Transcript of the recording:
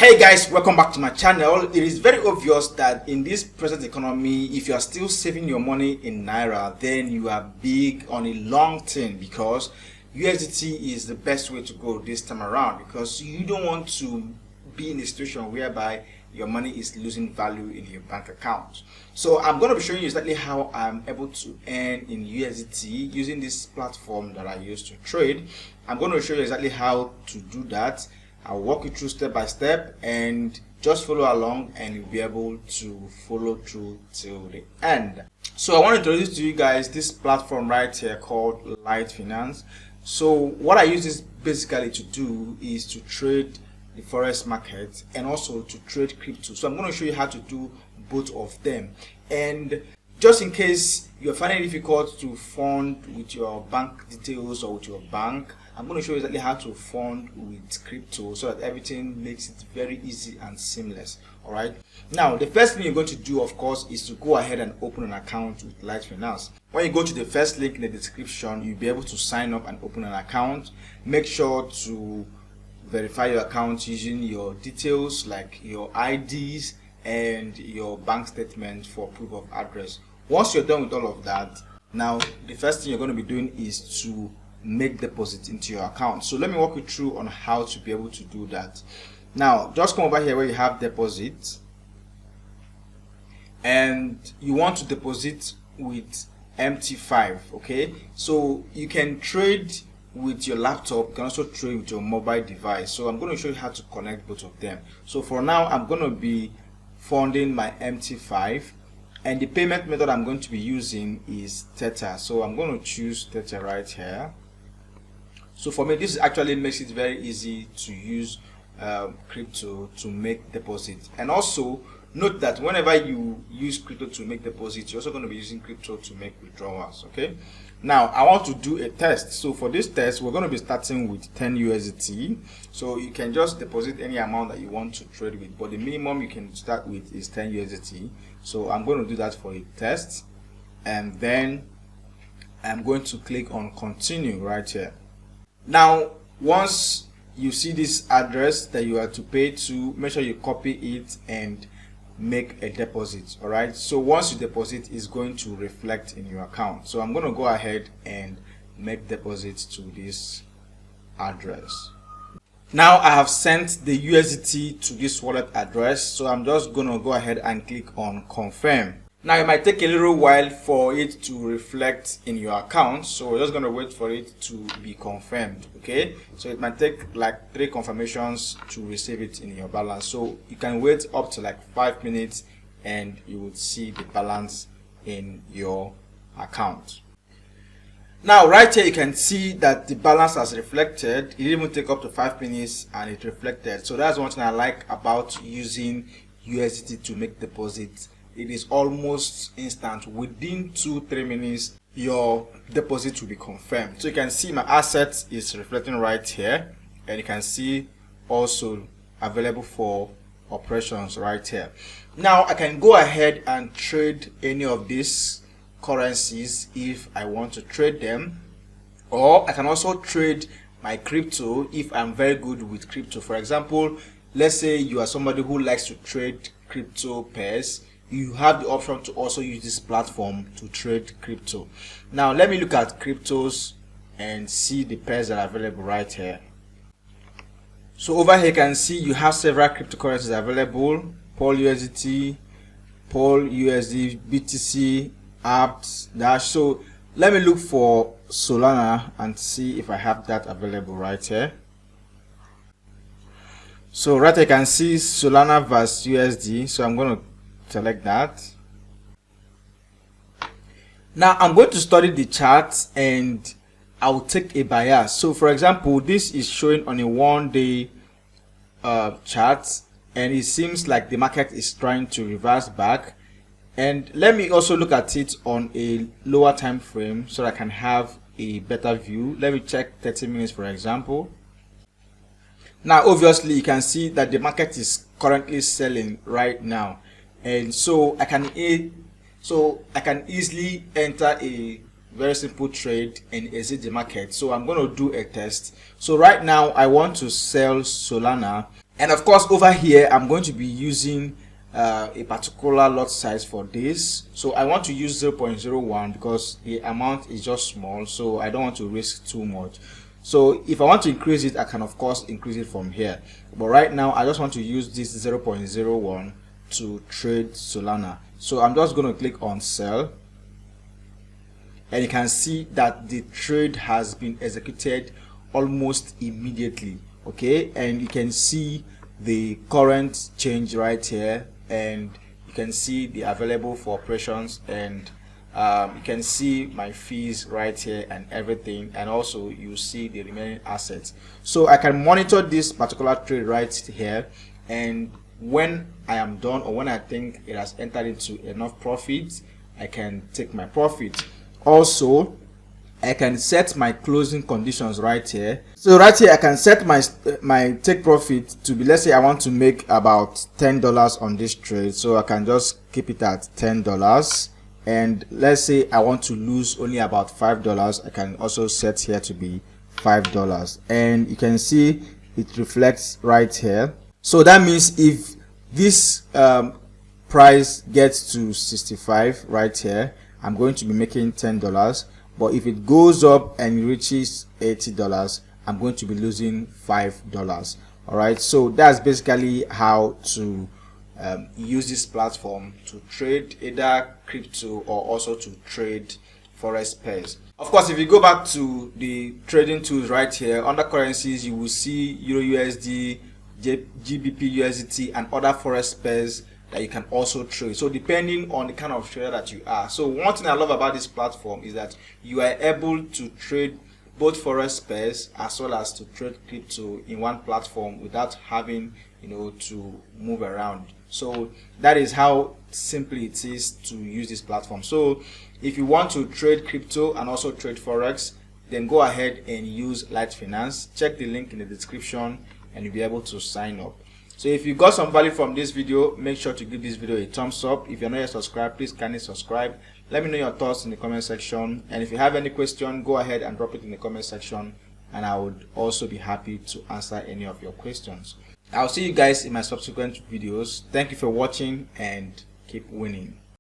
Hey guys, welcome back to my channel. It is very obvious that in this present economy, if you are still saving your money in Naira, then you are big on a long term, because USDT is the best way to go this time around, because you don't want to be in a situation whereby your money is losing value in your bank account. So I'm going to be showing you exactly how I'm able to earn in USDT using this platform that I use to trade. I'm going to show you exactly how to do that. I'll walk you through step by step, and just follow along and you'll be able to follow through till the end. So I want to introduce to you guys this platform right here called LiteFinance. So what I use this basically to do is to trade the forex market and also to trade crypto. So I'm going to show you how to do both of them. And just in case you're finding it difficult to fund with your bank details or with your bank, I'm going to show you exactly how to fund with crypto so that everything makes it very easy and seamless. Alright, now the first thing you're going to do, of course, is to go ahead and open an account with LiteFinance. When you go to the first link in the description, you'll be able to sign up and open an account. Make sure to verify your account using your details like your IDs and your bank statement for proof of address. Once you're done with all of that, now the first thing you're going to be doing is to make deposit into your account. So let me walk you through on how to be able to do that. Now just come over here where you have deposit, and you want to deposit with MT5. okay, so you can trade with your laptop, you can also trade with your mobile device. So I'm going to show you how to connect both of them. So for now I'm going to be funding my MT5, and the payment method I'm going to be using is Tether. So I'm going to choose Tether right here. So for me, this actually makes it very easy to use crypto to make deposits. And also note that whenever you use crypto to make deposits, you're also going to be using crypto to make withdrawals. Okay, now I want to do a test. So for this test, we're going to be starting with 10 USDT. So you can just deposit any amount that you want to trade with, but the minimum you can start with is 10 USDT. So I'm going to do that for a test, and then I'm going to click on continue right here. Now once you see this address that you are to pay to, make sure you copy it and make a deposit. All right, so once you deposit, it's going to reflect in your account. So I'm going to go ahead and make deposits to this address. Now I have sent the USDT to this wallet address, so I'm just going to go ahead and click on confirm. Now it might take a little while for it to reflect in your account, so we're just going to wait for it to be confirmed. Okay, so it might take like 3 confirmations to receive it in your balance. So you can wait up to like 5 minutes and you would see the balance in your account. Now right here you can see that the balance has reflected. It didn't even take up to 5 minutes and it reflected. So that's one thing I like about using USDT to make deposits. It is almost instant. Within 2-3 minutes your deposit will be confirmed. So you can see my assets is reflecting right here, and you can see also available for operations right here. Now I can go ahead and trade any of these currencies if I want to trade them, or I can also trade my crypto if I'm very good with crypto. For example, let's say you are somebody who likes to trade crypto pairs. You have the option to also use this platform to trade crypto. Now let me look at cryptos and see the pairs that are available right here. So over here you can see you have several cryptocurrencies available: Pol USDT, Pol USD, BTC, apps, Dash. So let me look for Solana and see if I have that available right here. So right here you can see Solana versus USD. So I'm going to select that. Now I'm going to study the charts and I'll take a bias. So for example, this is showing on a 1-day chart, and it seems like the market is trying to reverse back. And let me also look at it on a lower time frame so that I can have a better view. Let me check 30 minutes for example. Now obviously you can see that the market is currently selling right now, and so I can easily enter a very simple trade and exit the market. So I'm going to do a test. So right now I want to sell Solana, And of course, over here I'm going to be using a particular lot size for this. So I want to use 0.01 because the amount is just small, so I don't want to risk too much. So if I want to increase it, I can of course increase it from here, but right now I just want to use this 0.01 to trade Solana. So I'm just going to click on sell, and you can see that the trade has been executed almost immediately. Okay, and you can see the current change right here, and you can see the available for operations, and you can see my fees right here and everything, and also you see the remaining assets. So I can monitor this particular trade right here, and when I am done, or when I think it has entered into enough profit, I can take my profit. Also, I can set my closing conditions right here. So right here I can set my take profit to be, let's say I want to make about $10 on this trade, so I can just keep it at $10. And let's say I want to lose only about $5, I can also set here to be $5, and you can see it reflects right here. So that means if this price gets to 65 right here, I'm going to be making $10. But if it goes up and reaches $80, I'm going to be losing $5. All right, so that's basically how to use this platform to trade either crypto or also to trade forex pairs. Of course, if you go back to the trading tools right here under currencies, you will see Euro USD, GBP USDT, and other forex pairs that you can also trade. So depending on the kind of trader that you are. So one thing I love about this platform is that you are able to trade both forex pairs as well as to trade crypto in one platform without having, you know, to move around. So that is how simple it is to use this platform. So if you want to trade crypto and also trade forex, then go ahead and use LiteFinance. Check the link in the description and you'll be able to sign up. So if you got some value from this video, make sure to give this video a thumbs up. If you're not yet subscribed, please kindly subscribe. Let me know your thoughts in the comment section, and if you have any question, go ahead and drop it in the comment section, and I would also be happy to answer any of your questions. I'll see you guys in my subsequent videos. Thank you for watching and keep winning.